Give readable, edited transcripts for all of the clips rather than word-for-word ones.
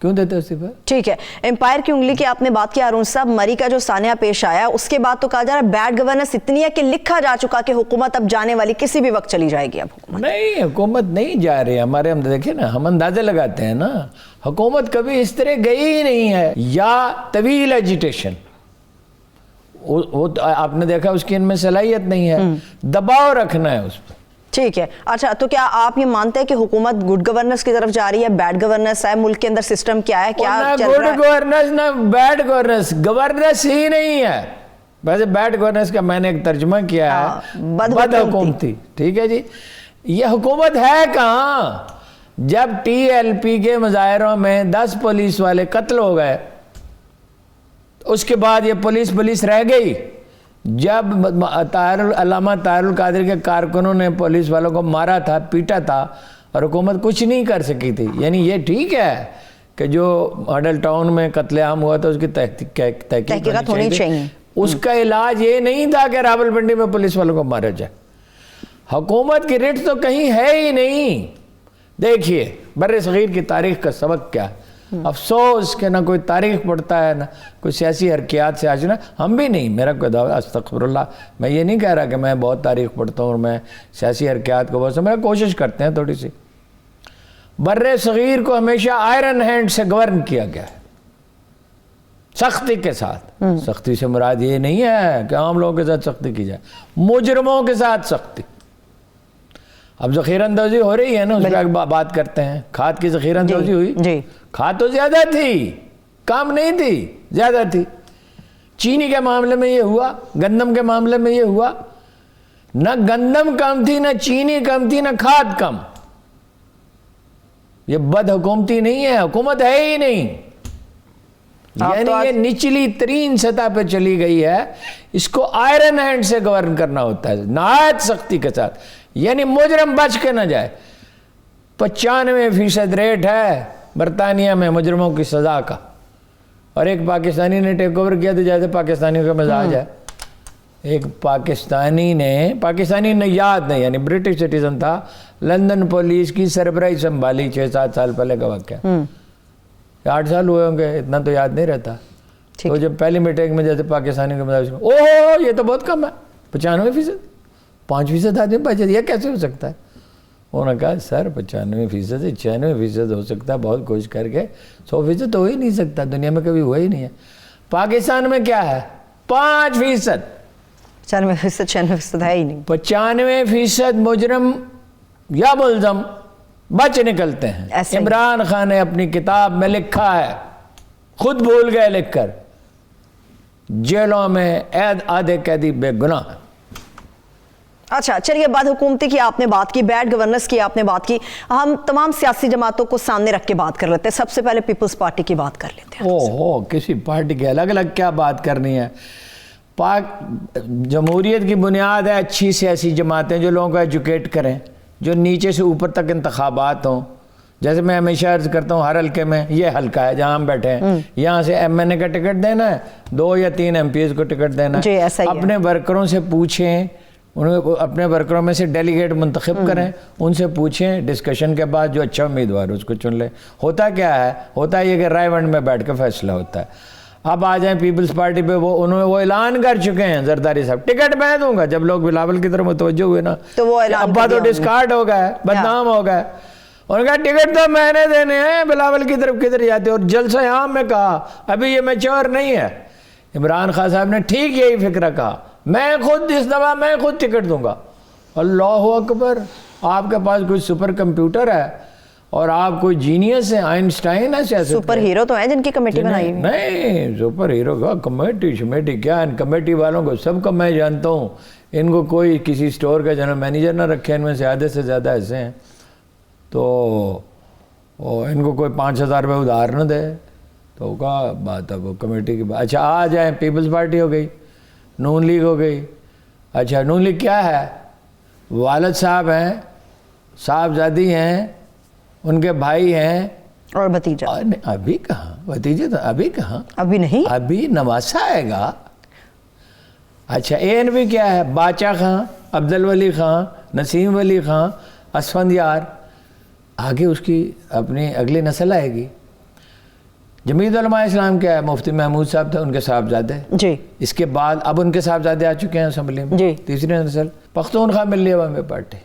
کیوں دیتے استعفا؟ ٹھیک ہے، امپائر کی انگلی کی آپ نے بات کی ہارون صاحب، مری کا جو سانحہ پیش آیا اس کے بعد تو کہا جا رہا ہے بیڈ گورننس اتنی ہے کہ لکھا جا چکا کہ حکومت اب جانے والی کسی بھی وقت چلی جائے گی. اب حکومت نہیں، حکومت نہیں جا رہی ہمارے. ہم دیکھیں نا، ہم اندازے لگاتے ہیں نا، حکومت کبھی اس طرح گئی ہی نہیں ہے. یا طویل ایجیٹیشن، وہ آپ نے دیکھا اس کی ان میں صلاحیت نہیں ہے، دباؤ رکھنا ہے اس پر. ٹھیک ہے. اچھا، تو کیا آپ یہ مانتے ہیں کہ حکومت گڈ گورننس کی طرف جا رہی ہے، بیڈ گورننس ہے؟ ملک کے اندر سسٹم کیا ہے، کیا چل رہا ہے؟ گڈ گورننس نہ بیڈ گورننس، گورننس ہی نہیں ہے. ویسے بیڈ گورننس کا میں نے ایک ترجمہ کیا ہے بد حکومتی. ٹھیک ہے جی، یہ حکومت ہے کہاں؟ جب ٹی ایل پی کے مظاہروں میں 10 پولیس والے قتل ہو گئے، اس کے بعد یہ پولیس رہ گئی. جب علامہ طاہر القادری کے کارکنوں نے پولیس والوں کو مارا تھا، پیٹا تھا، اور حکومت کچھ نہیں کر سکی تھی. یعنی یہ ٹھیک ہے کہ جو ماڈل ٹاؤن میں قتل عام ہوا تھا اس کی تحقیقات ہونی چاہیے. اس کا علاج یہ نہیں تھا کہ راولپنڈی میں پولیس والوں کو مارا جائے. حکومت کی رٹ تو کہیں ہے ہی نہیں. دیکھیے بر صغیر کی تاریخ کا سبق کیا ہے. افسوس کہ نہ کوئی تاریخ پڑھتا ہے، نہ کوئی سیاسی حرکیات سے آشنا. ہم بھی نہیں، میرا کوئی دعویٰ استغفر اللہ، میں یہ نہیں کہہ رہا کہ میں بہت تاریخ پڑھتا ہوں اور میں سیاسی حرکیات کو بہت سمجھا. کوشش کرتے ہیں تھوڑی سی. بر صغیر کو ہمیشہ آئرن ہینڈ سے گورن کیا گیا ہے، سختی کے ساتھ. سختی سے مراد یہ نہیں ہے کہ عام لوگوں کے ساتھ سختی کی جائے، مجرموں کے ساتھ سختی. اب ذخیرہ اندوزی ہو رہی ہے نا، اس پہ بات کرتے ہیں. کھاد کی ذخیرہ اندوزی ہوئی، کھاد تو زیادہ تھی، کم نہیں تھی، زیادہ تھی. چینی کے معاملے میں یہ ہوا، گندم کے معاملے میں یہ ہوا. نہ گندم کم تھی، نہ چینی کم تھی، نہ کھاد کم. یہ بد حکومتی نہیں ہے، حکومت ہے ہی نہیں. یعنی یہ نچلی ترین سطح پہ چلی گئی ہے. اس کو آئرن ہینڈ سے گورن کرنا ہوتا ہے، نہایت سختی کے ساتھ. یعنی مجرم بچ کے نہ جائے. 95% ریٹ ہے برطانیہ میں مجرموں کی سزا کا، اور ایک پاکستانی نے ٹیک اوور کیا تو جیسے پاکستانیوں کا مزاج ہے. ایک پاکستانی نے یاد نہیں، یعنی برٹش سٹیزن تھا، لندن پولیس کی سربراہی سنبھالی 6-7 سال پہلے کا واقعہ. 8 سال ہوئے ہوں گے، اتنا تو یاد نہیں رہتا. تو جب پہلی میٹنگ میں جیسے پاکستانی کے مزاج، اوہ یہ تو بہت کم ہے، 95%، 5% آدمی بچے، یہ کیسے ہو سکتا ہے؟ انہوں نے کہا سر 95% 96% ہو سکتا ہے، بہت کوشش کر کے. 100% تو ہو ہی نہیں سکتا، دنیا میں کبھی ہوا ہی نہیں ہے. پاکستان میں کیا ہے؟ 5%. 95% ہے ہی نہیں. 95% مجرم یا ملزم بچ نکلتے ہیں. عمران خان نے اپنی کتاب میں لکھا ہے، خود بھول گئے لکھ کر، جیلوں میں آدھے قیدی بے گناہ ہیں. اچھا چلیے، بعد حکومتی کی آپ نے بات کی، بیڈ گورننس کی آپ نے بات کی. ہم تمام سیاسی جماعتوں کو سامنے رکھ کے بات کر لیتے ہیں. سب سے پہلے پیپلز پارٹی کی بات کر لیتے ہیں. کسی پارٹی کے الگ الگ کیا بات کرنی ہے؟ جمہوریت کی بنیاد ہے اچھی سیاسی جماعتیں جو لوگوں کو ایجوکیٹ کریں، جو نیچے سے اوپر تک انتخابات ہوں. جیسے میں ہمیشہ عرض کرتا ہوں، ہر حلقے میں یہ حلقہ ہے جہاں ہم بیٹھے ہیں، یہاں سے MNA کا ٹکٹ دینا ہے، 2 یا 3 MPs کو ٹکٹ دینا ہے. اپنے ورکروں سے پوچھیں، اپنے ورکروں میں سے ڈیلیگیٹ منتخب کریں، ان سے پوچھیں، ڈسکشن کے بعد جو اچھا امیدوار اس کو چن لیں. ہوتا کیا ہے؟ ہوتا ہے یہ کہ رائے ونڈ میں بیٹھ کے فیصلہ ہوتا ہے. اب آ جائیں پیپلز پارٹی پہ، انہوں نے وہ اعلان کر چکے ہیں زرداری صاحب، ٹکٹ میں دوں گا. جب لوگ بلاول کی طرف متوجہ ہوئے نا، تو وہ ابا تو ڈسکارڈ ہو گئے، بدنام ہو گئے. انہوں نے کہا ٹکٹ تو میں نے دینے ہیں، بلاول کی طرف کدھر جاتے. اور جلسہ عام میں کہا ابھی یہ میچور نہیں ہے. عمران خان صاحب نے ٹھیک یہی فکر کہا، میں خود اس دفعہ میں خود ٹکٹ دوں گا. اللہ اکبر! آپ کے پاس کوئی سپر کمپیوٹر ہے اور آپ کوئی جینیس ہیں، آئنسٹائن ہے سیاست. سپر ہیرو تو ہیں جن کی کمیٹی بنائی ہوئی. نہیں، سپر ہیرو کا کمیٹی کیا؟ ان کمیٹی والوں کو سب کو میں جانتا ہوں. ان کو کوئی کسی سٹور کا جنرل مینیجر نہ رکھے، ان میں سے آدھے سے زیادہ ایسے ہیں. تو ان کو کوئی 5,000 روپے ادھار نہ دے تو کیا بات ہے وہ کمیٹی کی بات. اچھا آ جائیں، پیپلز پارٹی ہو گئی، نون لیگ ہو گئی. اچھا نون لیگ کیا ہے؟ والد صاحب ہیں، صاحبزادی ہیں، ان کے بھائی ہیں اور بھتیجا. ابھی کہاں بھتیجے؟ تو ابھی کہاں، ابھی نہیں، ابھی نواسا آئے گا. اچھا ANP کیا ہے؟ باچا خان، عبدالولی خان، نسیم ولی خان، اسفندیار. آگے اس کی اپنی اگلی نسل آئے گی. جمعیت علماء اسلام کیا ہے؟ مفتی محمود صاحب تھے، ان کے صاحبزادے جی، اس کے بعد اب ان کے صاحبزادے آ چکے ہیں اسمبلی میں، جی، تیسری نسل پختونخوا ملی عوامی پارٹی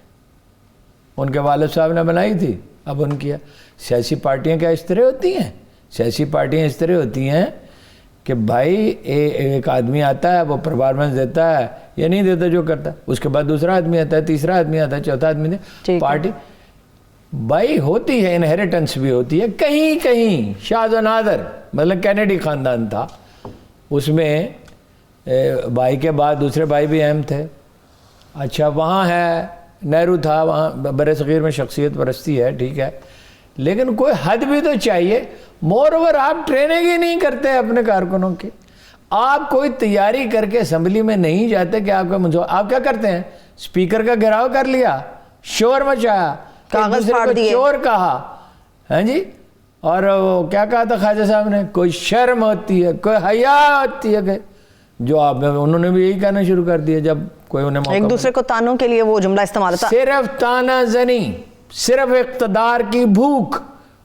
ان کے والد صاحب نے بنائی تھی، اب ان کی ہے۔ سیاسی پارٹیاں کیا اس طرح ہوتی ہیں؟ سیاسی پارٹیاں اس طرح ہوتی ہیں کہ بھائی ایک آدمی آتا ہے، وہ پرفارمنس دیتا ہے یا نہیں دیتا جو کرتا ہے، اس کے بعد دوسرا آدمی آتا ہے، تیسرا آدمی آتا ہے، چوتھا آدمی ٹھیک ہے۔ پارٹی بھائی ہوتی ہے، انہیریٹنس بھی ہوتی ہے کہیں کہیں، شاذ و نادر، مطلب کینیڈی خاندان تھا، اس میں بھائی کے بعد دوسرے بھائی بھی اہم تھے۔ اچھا وہاں ہے نہرو تھا، وہاں بر صغیر میں شخصیت پرستی ہے، ٹھیک ہے، لیکن کوئی حد بھی تو چاہیے۔ مور اوور آپ ٹریننگ ہی نہیں کرتے اپنے کارکنوں کی، آپ کوئی تیاری کر کے اسمبلی میں نہیں جاتے کہ آپ کا آپ کیا کرتے ہیں؟ اسپیکر کا گھیراؤ کر لیا، شور مچایا، کاغذ پھاڑ دیے، چور کہا، ہاں جی، اور وہ کیا کہا تھا خواجہ صاحب نے؟ کوئی شرم ہوتی ہے، کوئی حیا ہوتی ہے کہ جو آپ نے، انہوں نے بھی یہی کہنا شروع کر دیا جب کوئی انہیں موقع ایک دوسرے کو تانوں کے لیے وہ جملہ استعمال ہوتا۔ صرف تانا زنی، صرف اقتدار کی بھوک،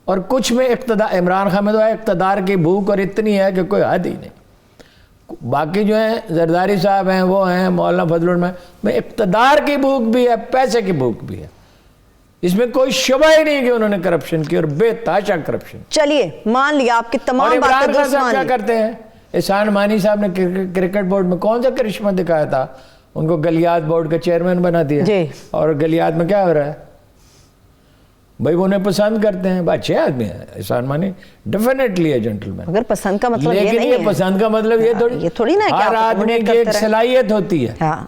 اور کچھ میں اقتدار، عمران خان میں تو ہے اقتدار کی بھوک اور اتنی ہے کہ کوئی حد ہی نہیں۔ باقی جو ہیں زرداری صاحب ہیں، وہ ہیں مولانا فضل الرحمان میں اقتدار کی بھوک بھی ہے، پیسے کی بھوک بھی ہے، اس میں کوئی شبہ ہی نہیں کہ انہوں نے کرپشن کی، اور بے تحاشا کرپشن۔ چلیے مان لیا آپ کی اور تمام عمران باتیں خان درست صاحب مان کیا لی۔ کرتے ہیں؟ احسان مانی صاحب نے کرکٹ بورڈ میں کون سا کرشمہ دکھایا تھا؟ ان کو گلیات بورڈ کا چیئرمین بنا دیا، جی، اور گلیات میں کیا ہو رہا ہے؟ بھائی وہ انہیں پسند کرتے ہیں، اچھے آدمی ہیں احسان مانی، ڈیفینیٹلی ہے جنٹلمین، مگر پسند کا مطلب یہ لیکن نہیں یہ ہے، پسند کا مطلب یہ تھوڑی نا کہ ہر آپ آدمی accommodate کی کرتے ایک رہیں۔ صلاحیت ہوتی ہے، ہاں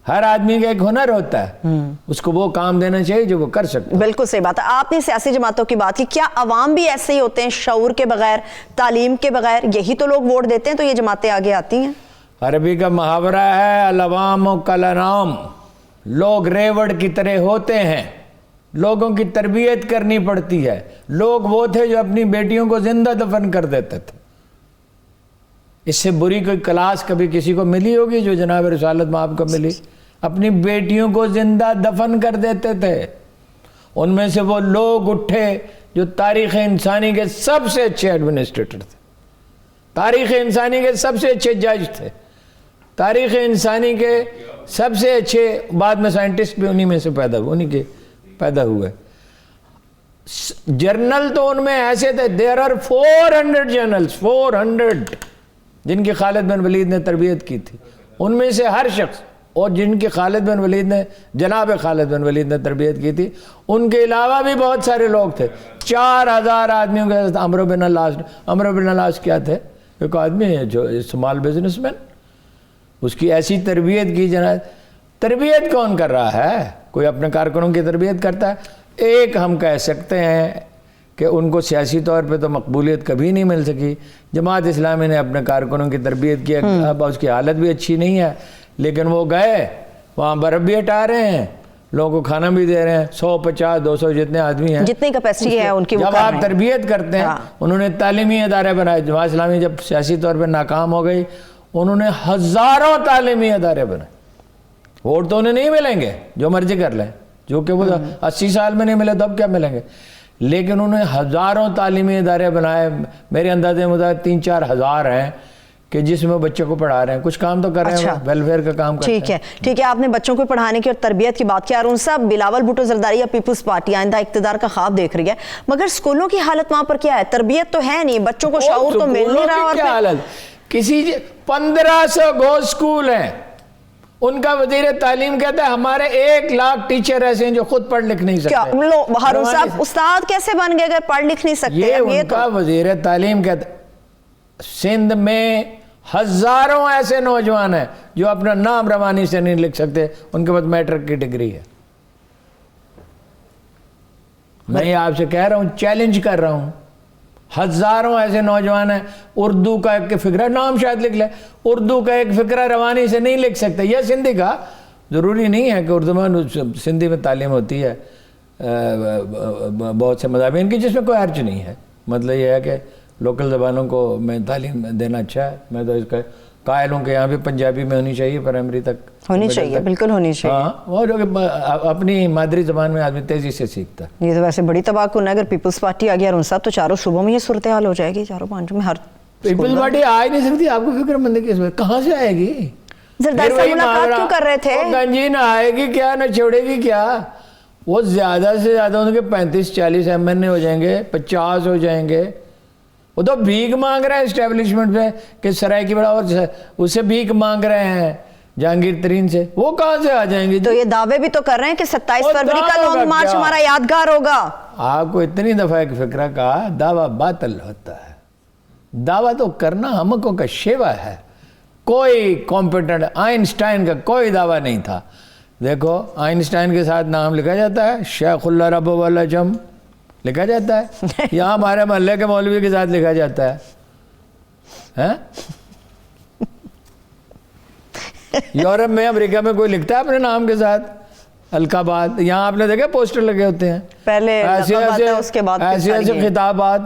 ہر آدمی کا ایک ہنر ہوتا ہے، اس کو وہ کام دینا چاہیے جو وہ کر سکتا ہے۔ بالکل صحیح بات ہے۔ آپ نے سیاسی جماعتوں کی بات کی، کیا عوام بھی ایسے ہی ہوتے ہیں، شعور کے بغیر، تعلیم کے بغیر؟ یہی تو لوگ ووٹ دیتے ہیں تو یہ جماعتیں آگے آتی ہیں۔ عربی کا محاورہ ہے العوام کالانعام، لوگ ریوڑ کی طرح ہوتے ہیں، لوگوں کی تربیت کرنی پڑتی ہے۔ لوگ وہ تھے جو اپنی بیٹیوں کو زندہ دفن کر دیتے تھے۔ اس سے بری کوئی کلاس کبھی کسی کو ملی ہوگی جو جناب رسالت میں آپ کو ملی؟ اپنی بیٹیوں کو زندہ دفن کر دیتے تھے۔ ان میں سے وہ لوگ اٹھے جو تاریخ انسانی کے سب سے اچھے ایڈمنسٹریٹر تھے، تاریخ انسانی کے سب سے اچھے جج تھے، تاریخ انسانی کے سب سے اچھے، بعد میں سائنٹسٹ بھی انہی میں سے پیدا ہوئے۔ جرنل تو ان میں ایسے تھے، دیر آر 400 جرنلز، 400 جن کی خالد بن ولید نے تربیت کی تھی، ان میں سے ہر شخص، اور جن کی خالد بن ولید نے، جناب خالد بن ولید نے تربیت کی تھی، ان کے علاوہ بھی بہت سارے لوگ تھے۔ 4000 آدمیوں کے ساتھ عمرو بن العاص کیا تھے؟ ایک آدمی ہے جو اسمال بزنس مین، اس کی ایسی تربیت کی جناب۔ تربیت کون کر رہا ہے؟ کوئی اپنے کارکنوں کی تربیت کرتا ہے؟ ایک ہم کہہ سکتے ہیں کہ ان کو سیاسی طور پہ تو مقبولیت کبھی نہیں مل سکی۔ جماعت اسلامی نے اپنے کارکنوں کی تربیت کی، اب اس کی حالت بھی اچھی نہیں ہے، لیکن وہ گئے وہاں برف بھی ہٹا رہے ہیں، لوگوں کو کھانا بھی دے رہے ہیں، 100 50 200 جتنے آدمی ہیں، جتنی کیپیسٹی ہے ان کی، جب آپ تربیت کرتے ہیں۔ انہوں نے تعلیمی ادارے بنائے، جماعت اسلامی جب سیاسی طور پہ ناکام ہو گئی، انہوں نے ہزاروں تعلیمی ادارے بنائے۔ ووٹ تو انہیں نہیں ملیں گے، جو مرضی کر لیں، جو کہ وہ 80 سال میں نہیں ملے تو اب کیا ملیں گے، لیکن انہوں نے ہزاروں تعلیمی ادارے بنائے۔ میرے اندازے مطابق 3-4 ہزار ہیں کہ جس میں بچوں کو پڑھا رہے ہیں، کچھ کام تو کر رہے ہیں، ویلفیئر کا کام کرتے ہیں۔ ٹھیک ہے، آپ نے بچوں کو پڑھانے کی اور تربیت کی بات کی۔ ارون صاحب، بلاول بھٹو زرداری یا پیپلز پارٹی آئندہ اقتدار کا خواب دیکھ رہی ہے، مگر سکولوں کی حالت وہاں پر کیا ہے؟ تربیت تو ہے نہیں، بچوں کو شعور تو مل نہیں رہا۔ اور کیا حالت؟ کسی 1500 گو سکول ہیں، ان کا وزیر تعلیم کہتا ہے ہمارے 1 لاکھ ٹیچر ایسے ہیں جو خود پڑھ لکھ نہیں سکتے۔ ہارون صاحب استاد کیسے بن گئے اگر پڑھ لکھ نہیں سکتے؟ یہ ان کا وزیر تعلیم کہتا ہے۔ سندھ میں ہزاروں ایسے نوجوان ہیں جو اپنا نام روانی سے نہیں لکھ سکتے، ان کے پاس میٹرک کی ڈگری ہے۔ میں یہ آپ سے کہہ رہا ہوں، چیلنج کر رہا ہوں، ہزاروں ایسے نوجوان ہیں، اردو کا ایک فقرہ، نام شاید لکھ لیں، اردو کا ایک فقرہ روانی سے نہیں لکھ سکتے، یا سندھی کا۔ ضروری نہیں ہے کہ اردو میں، سندھی میں تعلیم ہوتی ہے بہت سے مضامین کی جس میں کوئی حرج نہیں ہے، مطلب یہ ہے کہ لوکل زبانوں کو میں تعلیم دینا اچھا ہے، میں تو اس کا قائل ہوں کہ یہاں بھی پنجابی میں ہونی چاہیے پرائمری تک ہونی چاہیے، بالکل ہونی چاہیے. ہاں، اور اپنی مادری زبان میں آدمی تیزی سے سیکھتا ہے. یہ تو ویسے بڑی تباہ کن ہے. اگر پیپلز پارٹی آ گیا ارون صاحب تو چاروں صوبوں میں یہ صورتحال ہو جائے گی، چاروں پانچوں میں. ہر پیپلز پارٹی آ ہی نہیں سکتی. آپ کو فکر مند ہے کہ اس میں کہاں سے آئے گی؟ زرداری صاحب ملاقات کیوں کر رہے تھے؟ گنجی نہ آئے گی کیا، نہ چھوڑے گی کیا. وہ زیادہ سے زیادہ ان کے 35-40 MNA ہو جائیں گے، 50 ہو جائیں گے. وہ تو بھیک مانگ رہے ہیں اسٹیبلشمنٹ پہ کہ سرائے کی بڑا، اور اس سے بھیک مانگ رہے ہیں جہانگیر ترین سے. وہ کہاں سے آ جائیں گی؟ تو یہ دعوے بھی تو کر رہے ہیں کہ 27 فروری کا لانگ مارچ ہمارا یادگار ہوگا. آپ کو اتنی دفعہ ایک فکرہ کہا، دعویٰ باطل ہوتا ہے. دعویٰ تو کرنا ہمکوں کا شیوا ہے. کوئی کمپیٹنٹ آئنسٹائن کا کوئی دعویٰ نہیں تھا. دیکھو آئنسٹائن کے ساتھ نام لکھا جاتا ہے، شیخ اللہ رب والجم لکھا جاتا ہے. یہاں ہمارے محلے کے مولوی کے ساتھ لکھا جاتا ہے. یورپ میں، امریکہ میں کوئی لکھتا ہے اپنے نام کے ساتھ القابات؟ یہاں آپ نے دیکھا پوسٹر لگے ہوتے ہیں، پہلے ایسے ایسے خطابات.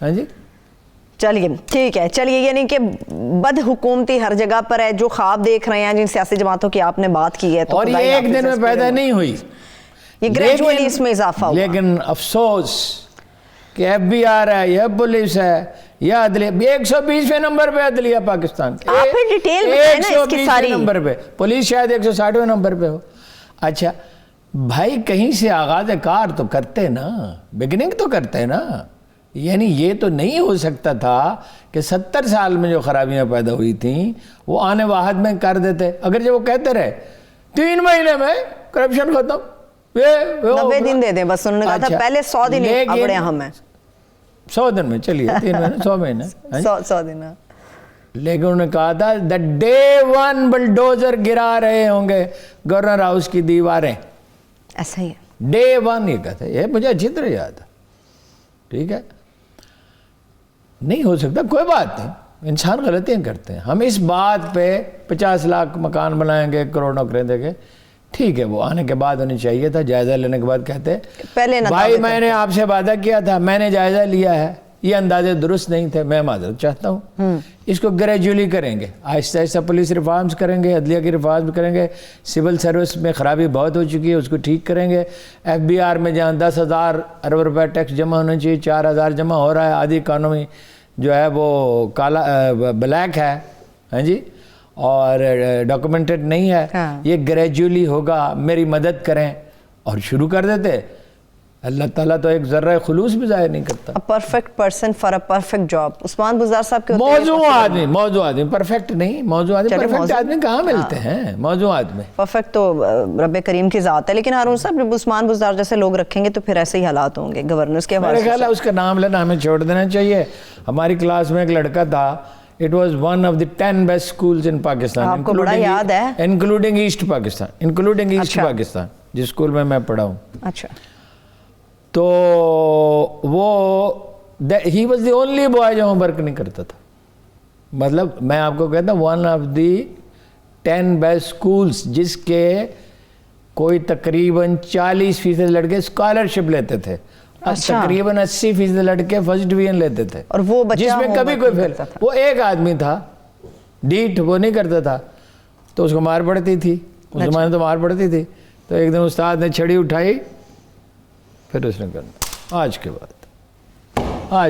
ہاں جی چلیے ٹھیک ہے. چلیے یعنی کہ بد حکومتی ہر جگہ پر ہے. جو خواب دیکھ رہے ہیں جن سیاسی جماعتوں کی آپ نے بات کی ہے، تو اور یہ ایک دن میں پیدا نہیں ہوئی، یہ گریجولی اس میں اضافہ ہوا. لیکن افسوس کہ FBR ہے یا پولیس ہے یا عدلیہ، 120ویں نمبر پہ عدلیہ پاکستان. آپ پھر ڈیٹیل بتائیں نا اس کی ساری. 120ویں نمبر پہ پولیس شاید 160ویں نمبر پہ ہو. اچھا بھائی کہیں سے آغاز کار تو کرتے نا، بگننگ تو کرتے نا. یعنی یہ تو نہیں ہو سکتا تھا کہ 70 سال میں جو خرابیاں پیدا ہوئی تھیں وہ آنے واحد میں کر دیتے. اگر جب وہ کہتے رہے 3 مہینے میں کرپشن ختم، 90 دن دے دیں بس. انہوں نے کہا تھا پہلے 100 دن بڑے اہم ہیں. 100 دن میں چلیے 3 مہینے 100 مہینے 100 دن. لیکن انہوں نے کہا تھا دا ڈے 1 بلڈوزر گرا رہے ہوں گے گورنر ہاؤس کی دیواریں. ایسا ہی ہے. ڈے 1 یہ کہا تھا. یہ مجھے اچھی طرح یاد ہے. ٹھیک ہے، نہیں ہو سکتا، کوئی بات نہیں، انسان غلطیاں کرتے ہیں. ہم اس بات پہ 50 لاکھ مکان بنائیں گے، 1 کروڑ نوکریاں دیں گے، ٹھیک ہے، وہ آنے کے بعد ہونی چاہیے تھا. جائزہ لینے کے بعد کہتے پہلے بھائی میں نے آپ سے وعدہ کیا تھا، میں نے جائزہ لیا ہے، یہ اندازے درست نہیں تھے، میں معذرت چاہتا ہوں. اس کو گریجولی کریں گے، آہستہ آہستہ پولیس ریفارمز کریں گے، عدلیہ کی ریفارمز کریں گے. سول سروس میں خرابی بہت ہو چکی ہے، اس کو ٹھیک کریں گے. FBR میں جہاں 10,000 ارب روپے ٹیکس جمع ہونا چاہیے 4,000 جمع ہو رہا ہے. آدھی اکانومی جو ہے وہ کالا بلیک ہے، ہاں جی، اور ڈاکومنٹڈ نہیں ہے. یہ گریجولی ہوگا. میری مدد کریں اور شروع کر دیتے. اللہ تعالیٰ تو ایک ذرہ خلوص بھی ظاہر نہیں کرتا. Perfect person for a perfect job. Usman Buzdar صاحب کے موضوع آدمی پرفیکٹ نہیں. موضوع آدمی پرفیکٹ آدمی کہاں ملتے ہیں؟ موضوع آدمی پرفیکٹ تو رب کریم کی ذات ہے. لیکن ہارون صاحب جب عثمان بزدار جیسے لوگ رکھیں گے تو پھر ایسے ہی حالات ہوں گے گورننس کے حوالے سے. میرے خیال ہے اس کا نام لینا ہمیں چھوڑ دینا چاہیے. ہماری کلاس میں ایک لڑکا تھا، it was one of the 10 best schools in Pakistan. آپ کو بڑا یاد ہے. including East Pakistan, جس اسکول میں میں پڑھا ہوں. اچھا. تو وہ he was the only boy جو ہوم ورک نہیں کرتا تھا. مطلب میں آپ کو کہتا ہوں one of the 10 best schools جس کے کوئی تقریباً 40% لڑکے اسکالرشپ لیتے تھے، تقریباً 80% لڑکے فرسٹ ڈویژن لیتے تھے، اور وہ بچہ جس میں کبھی کوئی فیل. وہ ایک آدمی تھا ڈیٹ، وہ نہیں کرتا تھا تو اس کو مار پڑتی تھی. اس زمانے تو مار پڑتی تھی. تو ایک دن استاد نے چھڑی اٹھائی، پھر اس نے کرنا. آج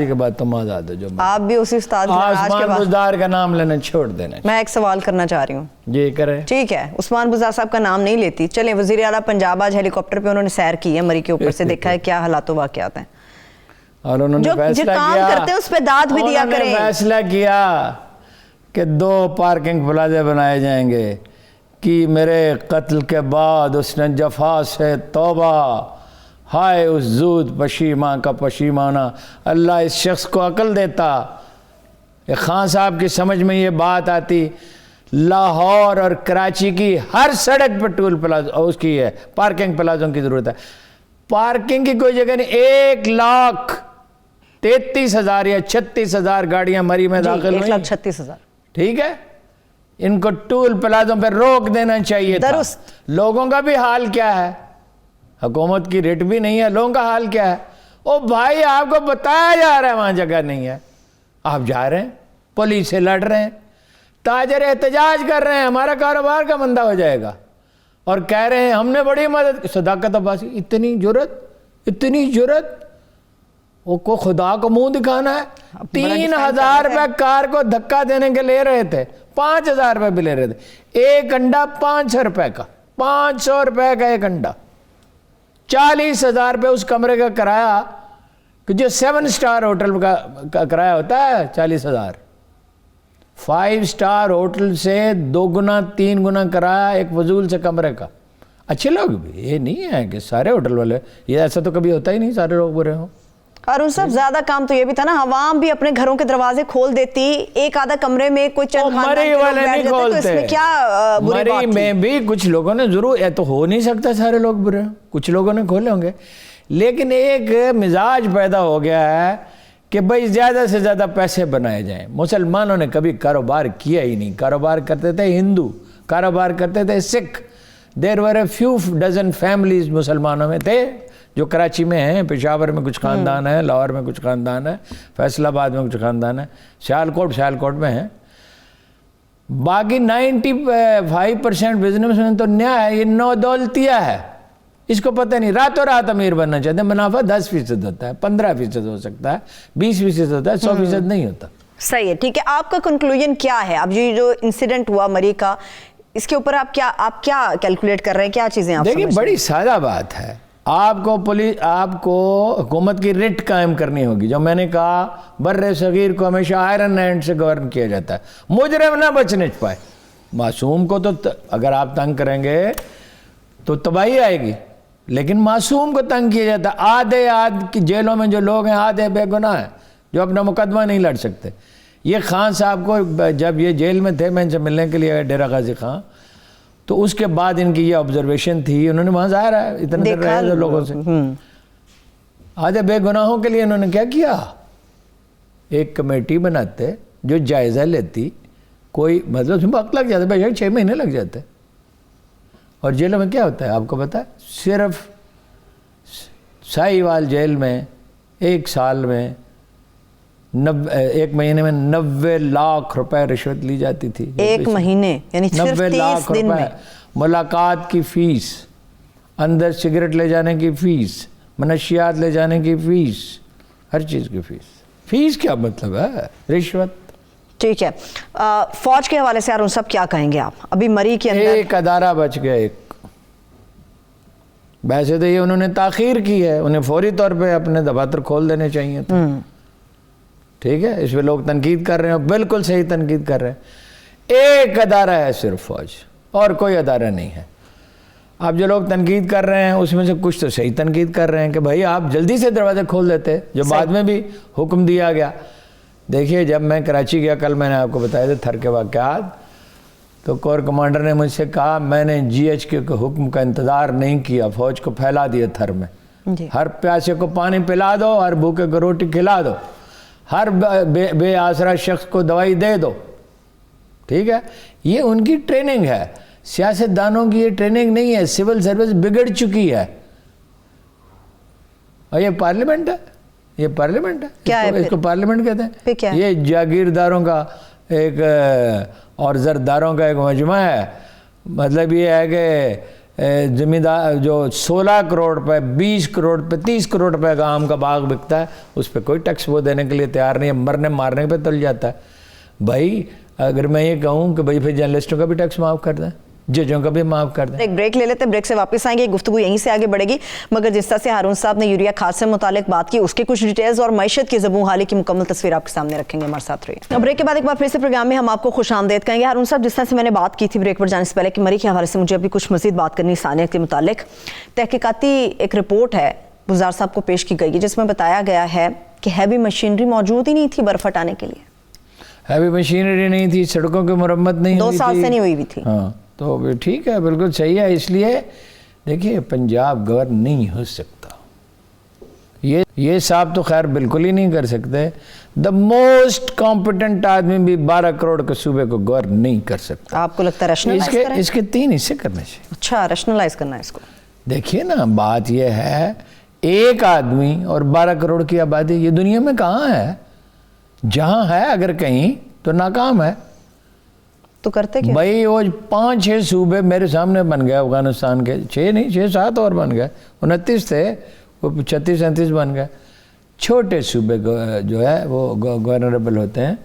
کے بعد تم آزاد ہو. جو آپ بھی اسی استاد عثمان بزدار کا نام لینا چھوڑ دینا. میں ایک سوال کرنا چاہ رہی ہوں. جی کریں. ٹھیک ہے، عثمان بزدار صاحب کا نام نہیں لیتی. چلیں، وزیر اعلیٰ پنجاب آج ہیلی کاپٹر پہ انہوں نے سیر کی ہے مری کے اوپر سے، دیکھا ہے کیا حالات و واقعات ہیں. اور انہوں نے فیصلہ کیا، کام کرتے ہیں اس پہ داد بھی دیا کریں. فیصلہ کیا کہ 2 پارکنگ پلازے بنائے جائیں گے. کہ میرے قتل کے بعد اس نے جفا سے توبہ، ہائے اس زود پشیماں کا پشیمانہ. اللہ اس شخص کو عقل دیتا. خان صاحب کی سمجھ میں یہ بات آتی، لاہور اور کراچی کی ہر سڑک پر ٹول پلازا اس کی ہے، پارکنگ پلازوں کی ضرورت ہے. پارکنگ کی کوئی جگہ نہیں. 1,33,000 یا 36,000 گاڑیاں مری میں داخل ہوئی. 1,36,000. ٹھیک ہے، ان کو ٹول پلازوں پہ روک دینا چاہیے تھا. لوگوں کا بھی حال کیا ہے؟ حکومت کی ریٹ بھی نہیں ہے، لوگوں کا حال کیا ہے؟ او بھائی آپ کو بتایا جا رہا ہے وہاں جگہ نہیں ہے، آپ جا رہے ہیں، پولیس سے لڑ رہے ہیں، تاجر احتجاج کر رہے ہیں ہمارا کاروبار کا مندہ ہو جائے گا، اور کہہ رہے ہیں ہم نے بڑی مدد. صداقت عباسی، اتنی جرت وہ کو خدا کو منہ دکھانا ہے. 3,000 روپے کار کو دھکا دینے کے لے رہے تھے، 5,000 روپے بھی لے رہے تھے. ایک انڈا 500 روپے کا، 500 روپے کا ایک انڈا. 40,000 روپے اس کمرے کا کرایہ، کہ جو 7 سٹار ہوٹل کا کرایہ ہوتا ہے 40,000. 5 سٹار ہوٹل سے 2 گنا 3 گنا کرایہ ایک فضول سے کمرے کا. اچھے لوگ بھی، یہ نہیں ہے کہ سارے ہوٹل والے، یہ ایسا تو کبھی ہوتا ہی نہیں سارے لوگ برے ہوں. ہارون صاحب زیادہ کام تو یہ بھی تھا نا، عوام بھی اپنے گھروں کے دروازے کھول دیتی، ایک آدھا کمرے میں کوئی چند خاندان کے لوگ بیٹھ جاتے، تو اس میں کیا بری بات تھی؟ مری میں بھی کچھ لوگوں نے ضرور، یہ تو ہو نہیں سکتا سارے لوگ برے ہوں، کچھ لوگوں نے کھولے ہوں گے، لیکن ایک مزاج پیدا ہو گیا ہے کہ بھئی زیادہ سے زیادہ پیسے بنائے جائیں. مسلمانوں نے کبھی کاروبار کیا ہی نہیں. کاروبار کرتے تھے ہندو، کاروبار کرتے تھے سکھ. دیر ور اے فیو ڈزن فیملیز مسلمانوں میں تھے جو کراچی میں ہیں، پشاور میں کچھ خاندان ہیں، لاہور میں کچھ خاندان ہے، فیصل آباد میں کچھ خاندان ہے، سیالکوٹ میں ہیں. باقی 95% بزنس میں تو نیا ہے، یہ نو دولتیہ ہے. اس کو پتہ نہیں، راتوں رات امیر بننا چاہتے ہیں. منافع 10% ہوتا ہے، 15% ہو سکتا ہے، 20% ہوتا ہے، 100% نہیں ہوتا. صحیح ہے، ٹھیک ہے. آپ کا کنکلوژن کیا ہے اب یہ جو انسیڈنٹ ہوا مری کا، اس کے اوپر آپ کیا کیلکولیٹ کر رہے ہیں، کیا چیزیں آپ دیکھیں بڑی سادہ بات ہے. آپ کو حکومت کی ریٹ قائم کرنی ہوگی. جو میں نے کہا بر صغیر کو ہمیشہ آئرن ہینڈ سے گورن کیا جاتا ہے، مجرم نہ بچنے پائے. معصوم کو تو اگر آپ تنگ کریں گے تو تباہی آئے گی، لیکن معصوم کو تنگ کیا جاتا ہے. آدھے جیلوں میں جو لوگ ہیں آدھے بے گناہ ہیں جو اپنا مقدمہ نہیں لڑ سکتے. یہ خان صاحب کو جب یہ جیل میں تھے، میں ان سے ملنے کے لیے گیا، ڈیرہ غازی خان، تو اس کے بعد ان کی یہ آبزرویشن تھی. انہوں نے وہاں ظاہر ہے اتنے دیر رہے تھے لوگوں سے. آدھے بے گناہوں کے لیے انہوں نے کیا کیا، ایک کمیٹی بناتے جو جائزہ لیتی. کوئی مطلب اس میں وقت لگ جاتا، بھائی 6 مہینے لگ جاتے. اور جیلوں میں کیا ہوتا ہے آپ کو پتہ ہے، صرف ساہیوال جیل میں ایک سال میں 1 مہینے میں 90 لاکھ روپے رشوت لی جاتی تھی. 1 مہینے یعنی صرف 30 دن میں. ملاقات کی فیس، اندر سگریٹ لے جانے کی فیس، منشیات لے جانے کی فیس، ہر چیز کی فیس کیا مطلب ہے، رشوت. ٹھیک ہے. فوج کے حوالے سے ہارون صاحب کیا کہیں گے آپ؟ ابھی مری کے اندر ایک ادارہ بچ گیا. ایک ویسے تو یہ انہوں نے تاخیر کی ہے، انہیں فوری طور پہ اپنے دفاتر کھول دینے چاہیے تھے. ٹھیک ہے، اس پہ لوگ تنقید کر رہے ہیں، بالکل صحیح تنقید کر رہے ہیں. ایک ادارہ ہے صرف فوج، اور کوئی ادارہ نہیں ہے. اب جو لوگ تنقید کر رہے ہیں اس میں سے کچھ تو صحیح تنقید کر رہے ہیں کہ بھائی آپ جلدی سے دروازے کھول دیتے، جو بعد میں بھی حکم دیا گیا. دیکھیے جب میں کراچی گیا، کل میں نے آپ کو بتایا تھے تھر کے واقعات، تو کور کمانڈر نے مجھ سے کہا میں نے GH کے حکم کا انتظار نہیں کیا، فوج کو پھیلا دیا تھر میں. ہر پیاسے کو پانی پلا دو، ہر بھوکے کو روٹی کھلا دو، ہر بے آسرا شخص کو دوائی دے دو. ٹھیک ہے، یہ ان کی ٹریننگ ہے. سیاست دانوں کی یہ ٹریننگ نہیں ہے. سول سروس بگڑ چکی ہے. اور یہ پارلیمنٹ ہے، یہ پارلیمنٹ ہے. کیا ہے اس کو پارلیمنٹ کہتے ہیں. یہ جاگیرداروں کا ایک اور زرداروں کا ایک مجمع ہے. مطلب یہ ہے کہ زمیندار جو 16 کروڑ روپے، 20 کروڑ روپے، 30 کروڑ روپے کا آم کا باغ بکتا ہے، اس پہ کوئی ٹیکس وہ دینے کے لیے تیار نہیں ہے. مرنے مارنے پہ تل جاتا ہے. بھائی اگر میں یہ کہوں کہ بھائی پھر جرنلسٹوں کا بھی ٹیکس معاف کر دیں، ججوں کا بھی معاف کر دیں. ایک بریک لے لیتے ہیں، بریک سے واپس آئیں گے، گفتگو یہیں سے آگے بڑھے گی. مگر جس طرح سے ہارون صاحب نے یوریا کھاد سے متعلق بات کی، اس کے کچھ ڈیٹیلز اور معیشت کی زبوں حالی کی مکمل تصویر آپ کے سامنے رکھیں گے. ہمارے ساتھ رہیے. بریک کے بعد ایک بار پھر سے پروگرام میں ہم آپ کو خوش آمدید کہیں گے. ہارون صاحب جس طرح سے میں نے بات کی تھی بریک پر جانے سے پہلے کہ مری کے حوالے سے مجھے ابھی کچھ مزید بات کرنی ثانیہ کے متعلق. تحقیقاتی ایک رپورٹ ہے گزار صاحب کو پیش کی گئی ہے جس میں بتایا گیا ہے کہ ہیوی مشینری موجود ہی نہیں تھی برف ہٹانے کے لیے. ہیوی مشینری نہیں تھی، سڑکوں کی مرمت نہیں ہوئی 2 سال سے نہیں ہوئی بھی تھی. ہاں تو ٹھیک ہے، بالکل صحیح ہے. اس لیے دیکھیے پنجاب گورن نہیں ہو سکتا. یہ صاحب تو خیر بالکل ہی نہیں کر سکتے. دا موسٹ کمپیٹنٹ آدمی بھی 12 کروڑ کے صوبے کو گورن نہیں کر سکتا. آپ کو لگتا ہے ریشنلائز کریں؟ اس کے 3 حصے کرنے چاہیے. اچھا، ریشنلائز کرنا ہے اس کو. دیکھیے نا، بات یہ ہے ایک آدمی اور 12 کروڑ کی آبادی، یہ دنیا میں کہاں ہے؟ جہاں ہے اگر کہیں تو ناکام ہے. تو کرتے کیا؟ بھائی وہ 5-6 صوبے میرے سامنے بن گئے افغانستان کے، 6 نہیں 6-7 اور بن گئے، 29 تھے وہ 36-37 بن گئے. چھوٹے صوبے جو ہے وہ گورنریبل ہوتے ہیں.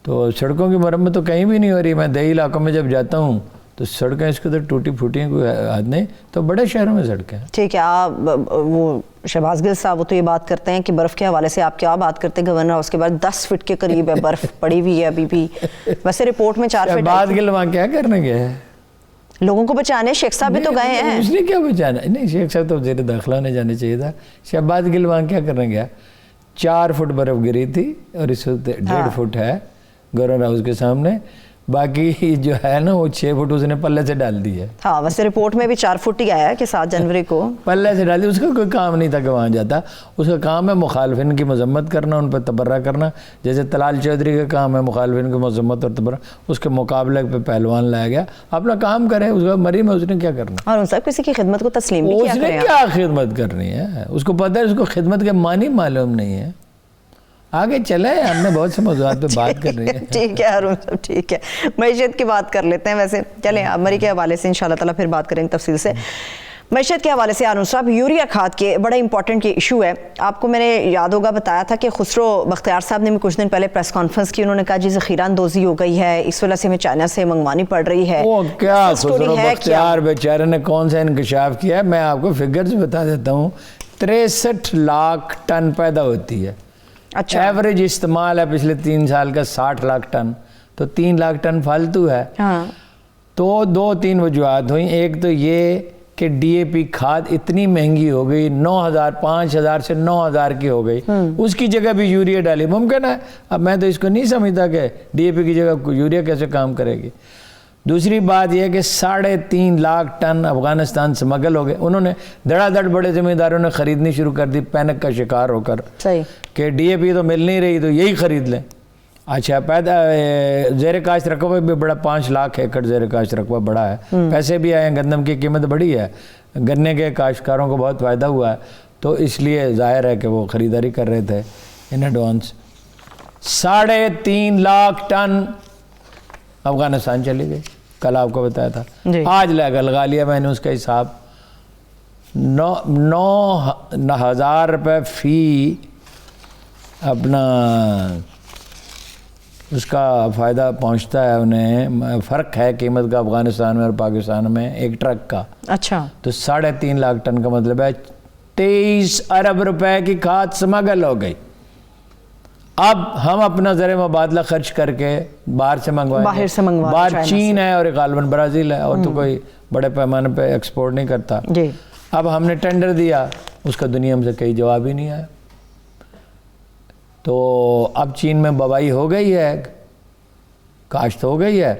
تو سڑکوں کی مرمت تو کہیں بھی نہیں ہو رہی. میں دیہی علاقوں میں جب جاتا ہوں تو سڑکیں اس قدر ٹوٹی پھوٹی ہیں کوئی حد نہیں. تو بڑے شہروں میں سڑکیں ہیں. ٹھیک ہے. آپ وہ شہباز گل صاحب وہ تو یہ بات کرتے ہیں کہ برف کے حوالے سے آپ کیا بات کرتے ہیں گورنر ہاؤس کے بعد 10 فٹ کے قریب ہے برف پڑی ہوئی ہے ابھی بھی. ویسے رپورٹ میں 4 فٹ. شہباز گل وہاں کیا کرنے گئے ہیں؟ لوگوں کو بچانے. شیخ صاحب بھی تو گئے ہیں. اس نے کیا بچانا؟ نہیں شیخ صاحب تو وزیر داخلہ نے جانا چاہیے تھا. شہباز گل وہاں کیا کرنے گیا؟ 4 فٹ برف گری تھی اور اس وقت 1.5 فٹ ہے گورنر ہاؤس کے سامنے. باقی جو ہے نا وہ 6 فٹ اس نے پلے سے ڈال دی ہے. ہاں ویسے رپورٹ میں بھی 4 فٹ ہی آیا ہے کہ 7 جنوری کو پلے سے ڈال دی. اس کا کوئی کام نہیں تھا کہ وہاں جاتا. اس کا کام ہے مخالفین کی مذمت کرنا، ان پہ تبرہ کرنا. جیسے طلال چودھری کا کام ہے مخالفین کی مذمت اور تبرہ. اس کے مقابلے پہ پہلوان لایا گیا. اپنا کام کرے. اس کا مری میں اس نے کیا کرنا؟ اور ان سب کسی کی خدمت کو تسلیم بھی کیا اس نے کیا خدمت کرنی ہے؟ اس کو پتہ ہے اس کو خدمت کے معنی معلوم نہیں ہے. آگے چلیں، ہم نے بہت سے موضوعات پہ بات کر رہی ہے. ٹھیک ہے ہارون صاحب ٹھیک ہے. معیشت کی بات کر لیتے ہیں. ویسے چلیں مری کے حوالے سے انشاءاللہ تعالیٰ پھر بات کریں گے تفصیل سے. معیشت کے حوالے سے ہارون صاحب یوریا کھاد کے بڑا امپورٹنٹ یہ ایشو ہے. آپ کو میں نے یاد ہوگا بتایا تھا کہ خسرو بختیار صاحب نے بھی کچھ دن پہلے پریس کانفرنس کی. انہوں نے کہا جی ذخیرہ اندوزی ہو گئی ہے، اس وجہ سے ہمیں چائنا سے منگوانی پڑ رہی ہے. وہ کیا خسرو بختیار بیچارے نے کون سا انکشاف کیا ہے؟ میں آپ کو فگرز بتا دیتا ہوں. 63 لاکھ ٹن پیدا ہوتی ہے. اچھا ایوریج استعمال ہے پچھلے 3 سال کا 60 لاکھ ٹن. تو 3 لاکھ ٹن فالتو ہے. ہاں تو 2-3 وجوہات ہوئیں. ایک تو یہ کہ ڈی اے پی کھاد اتنی مہنگی ہو گئی، 5,000 سے 9,000 کی ہو گئی. اس کی جگہ بھی یوریا ڈالی. ممکن ہے. اب میں تو اس کو نہیں سمجھتا کہ ڈی اے پی کی جگہ یوریا کیسے کام کرے گی. دوسری بات یہ کہ 3.5 لاکھ ٹن افغانستان سمگل ہو گئے. انہوں نے دڑا دڑ بڑے ذمہ داروں نے خریدنی شروع کر دی پینک کا شکار ہو کر صحیح کہ ڈی اے پی تو مل نہیں رہی تو یہی خرید لیں. اچھا زیر کاشت رقبہ بھی بڑا، 5 لاکھ ایکڑ زیر کاشت رقبہ بڑا ہے. پیسے بھی آئے ہیں، گندم کی قیمت بڑی ہے، گنے کے کاشتکاروں کو بہت فائدہ ہوا ہے. تو اس لیے ظاہر ہے کہ وہ خریداری کر رہے تھے in advance. 3.5 lakh ton Afghanistan چلی گئی. کل آپ کو بتایا تھا. آج لگا لیا میں نے اس کا حساب. 9,000 روپے فی اپنا اس کا فائدہ پہنچتا ہے انہیں. فرق ہے قیمت کا افغانستان میں اور پاکستان میں ایک ٹرک کا. اچھا تو 3.5 لاکھ ٹن کا مطلب ہے 23 ارب روپے کی کھاد سمگل ہو گئی. اب ہم اپنا زر مبادلہ خرچ کر کے باہر سے منگوائیں. باہر چین ہے اور غالباً برازیل ہے اور تو کوئی بڑے پیمانے پہ ایکسپورٹ نہیں کرتا. اب ہم نے ٹینڈر دیا، اس کا دنیا میں سے کئی جواب ہی نہیں آیا. تو اب چین میں بوائی ہو گئی ہے، کاشت ہو گئی ہے.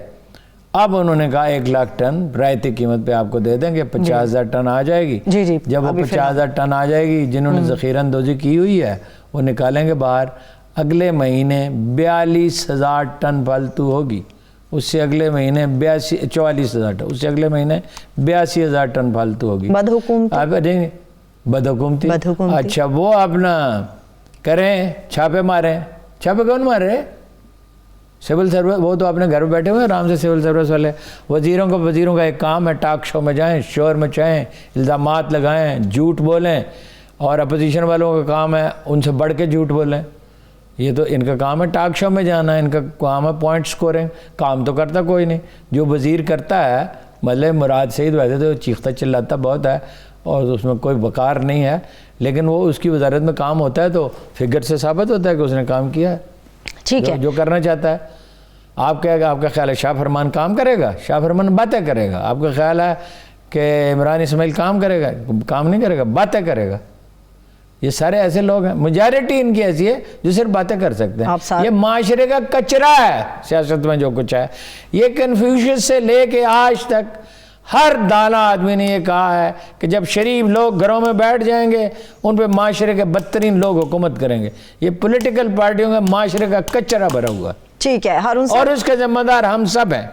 اب انہوں نے کہا 1 لاکھ ٹن رعایتی قیمت پہ آپ کو دے دیں گے. 50,000 ٹن آ جائے گی. جب وہ 50,000 ٹن آ جائے گی جنہوں نے ذخیرہ اندوزی کی ہوئی ہے وہ نکالیں گے باہر. اگلے مہینے 42,000 ٹن فالتو ہوگی. اس سے اگلے مہینے 44,000 ٹن. اس سے اگلے مہینے 82,000 ٹن فالتو ہوگی. بدحکومتی. اچھا وہ اپنا کریں چھاپے ماریں. چھاپے کون مار رہے؟ Civil service. وہ تو اپنے گھر میں بیٹھے ہوئے آرام سے سول سروس والے. وزیروں کا ایک کام ہے ٹاک شو میں جائیں، شور مچائیں، الزامات لگائیں، جھوٹ بولیں. اور اپوزیشن والوں کا کام ہے ان سے بڑھ کے جھوٹ بولیں. یہ تو ان کا کام ہے ٹاک شو میں جانا. ان کا کام ہے پوائنٹ سکورنگ. کام تو کرتا کوئی نہیں. جو وزیر کرتا ہے مطلب مراد سعید ویسے تو چیختا چلاتا بہت ہے اور اس میں کوئی وقار نہیں ہے، لیکن وہ اس کی وزارت میں کام ہوتا ہے تو فگر سے ثابت ہوتا ہے کہ اس نے کام کیا ہے. ٹھیک ہے جو کرنا چاہتا ہے. آپ کا خیال ہے شاہ فرمان کام کرے گا؟ شاہ فرمان باتیں کرے گا. آپ کا خیال ہے کہ عمران اسماعیل کام کرے گا؟ کام نہیں کرے گا، باتیں کرے گا. یہ سارے ایسے لوگ ہیں، میجارٹی ان کی ایسی ہے جو صرف باتیں کر سکتے ہیں. یہ معاشرے کا کچرا ہے سیاست میں جو کچھ ہے. یہ کنفیوشس سے لے کے آج تک ہر دانا آدمی نے یہ کہا ہے کہ جب شریف لوگ گھروں میں بیٹھ جائیں گے ان پہ معاشرے کے بدترین لوگ حکومت کریں گے. یہ پولیٹیکل پارٹیوں کا معاشرے کا کچرا بھرا ہوا. ٹھیک ہے ہارون صاحب، اور اس کے ذمہ دار ہم سب ہیں.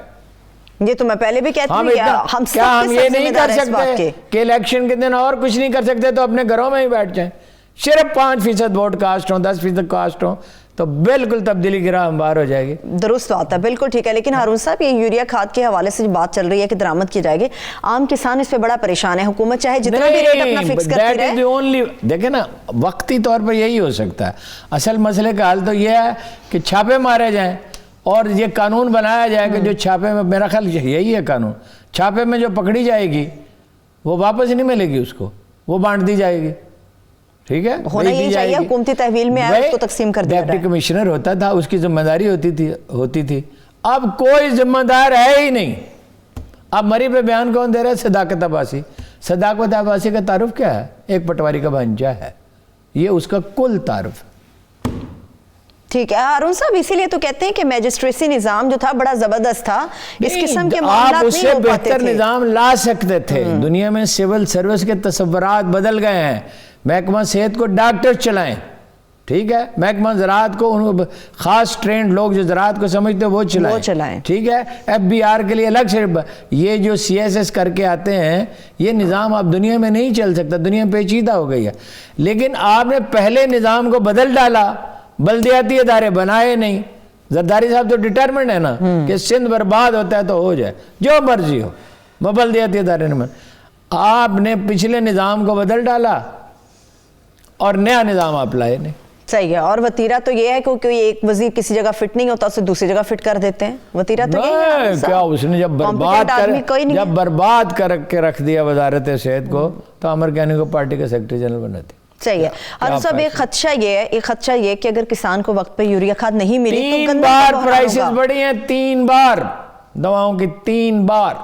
یہ تو میں پہلے بھی کہتی ہوں. کیا ہم یہ نہیں کر سکتے کہ الیکشن کے دن اور کچھ نہیں کر سکتے تو اپنے گھروں میں ہی بیٹھ جائیں؟ صرف 5% ووٹ کاسٹ ہوں، 10% کاسٹ ہوں، تو بالکل تبدیلی کی راہ ہموار ہو جائے گی. درست بات ہے, بالکل ٹھیک ہے. لیکن ہارون صاحب یہ یوریا کھاد کے حوالے سے جو بات چل رہی ہے کہ درآمد کی جائے گی, عام کسان اس پہ بڑا پریشان ہے. حکومت چاہے جتنا بھی ریٹ اپنا فکس کرتی رہے, دیکھیں نا وقتی طور پر یہی ہو سکتا ہے. اصل مسئلے کا حل تو یہ ہے کہ چھاپے مارے جائیں اور یہ قانون بنایا جائے کہ جو چھاپے میں, میرا خیال یہی ہے قانون, چھاپے میں جو پکڑی جائے گی وہ واپس نہیں ملے گی, اس کو وہ بانٹ دی جائے گی. ٹھیک ہے, ہونا یہی چاہیے حکومتی تحویل میں آئے اس کو تقسیم کر دیا. ڈپٹی کمشنر ہوتا تھا, اس کی ذمہ داری ہوتی تھی. اب کوئی ذمہ دار ہے ہی نہیں. اب مری پہ بیان کون دے رہا ہے؟ صداقت عباسی. صداقت عباسی کا تعارف کیا ہے؟ ایک پٹواری کا بھانجا ہے, یہ اس کا کل تعارف. ٹھیک ہے ہارون صاحب, اسی لیے تو کہتے ہیں کہ میجسٹریسی نظام جو تھا بڑا زبردست تھا, اس قسم کے معاملات آپ اس نہیں سے ہو پاتے بہتر تھے. نظام لا سکتے تھے. دنیا میں سول سروس کے تصورات بدل گئے ہیں. محکمہ صحت کو ڈاکٹر چلائیں, ٹھیک ہے, محکمہ زراعت کو خاص ٹرینڈ لوگ جو زراعت کو سمجھتے ہیں وہ چلائیں, ٹھیک ہے. ایف بی آر کے لیے الگ سے, یہ جو سی ایس ایس کر کے آتے ہیں, یہ نظام اب دنیا میں نہیں چل سکتا. دنیا پیچیدہ ہو گئی ہے. لیکن آپ نے پہلے نظام کو بدل ڈالا, بلدیاتی ادارے بنائے نہیں. زرداری صاحب تو ڈٹرمنٹ ہے نا کہ سندھ برباد ہوتا ہے تو ہو جائے, جو مرضی ہو, وہ بلدیاتی ادارے نے. آپ نے پچھلے نظام کو بدل ڈالا اور نیا نظام آپ لائے نہیں. صحیح ہے. اور وطیرہ تو یہ ہے کہ کوئی ایک وزیر کسی جگہ فٹ نہیں ہوتا, اسے دوسری جگہ فٹ کر دیتے ہیں. وطیرہ تو یہ ہے کیا, اس نے جب برباد کر کے رکھ دیا وزارت صحت کو, تو عمر کیانی کو پارٹی کا سیکرٹری جنرل بنا دیا. صحیح ہے. اور سب ایک خدشہ یہ کہ اگر کسان کو وقت پہ یوریا کھاد نہیں ملی تو 3 بار پرائسز بڑھی ہیں, 3 بار دواؤں کی, 3 بار.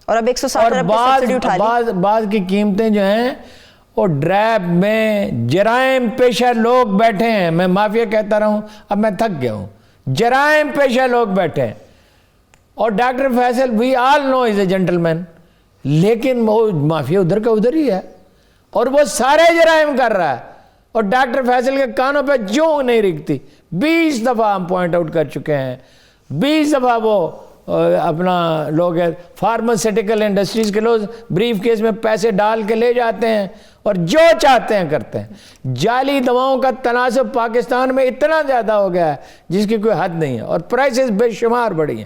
اور اب 160 ارب کی سبسڈی اٹھا لی. بعض کی قیمتیں جو ہیں وہ ڈریب میں جرائم پیشہ لوگ بیٹھے ہیں. میں مافیا کہتا رہا ہوں, اب میں تھک گیا ہوں. جرائم پیشہ لوگ بیٹھے ہیں, اور ڈاکٹر فیصل وی آل نو از اے جنٹل مین, لیکن وہ مافیا ادھر کا ادھر ہی ہے, اور وہ سارے جرائم کر رہا ہے, اور ڈاکٹر فیصل کے کانوں پہ جو نہیں رکھتی. 20 دفعہ ہم پوائنٹ آؤٹ کر چکے ہیں, 20 دفعہ وہ اپنا لوگ فارماسیوٹیکل انڈسٹریز کے لوگ بریف کیس میں پیسے ڈال کے لے جاتے ہیں اور جو چاہتے ہیں کرتے ہیں. جعلی دواؤں کا تناسب پاکستان میں اتنا زیادہ ہو گیا ہے جس کی کوئی حد نہیں ہے, اور پرائسز بے شمار بڑھی ہیں.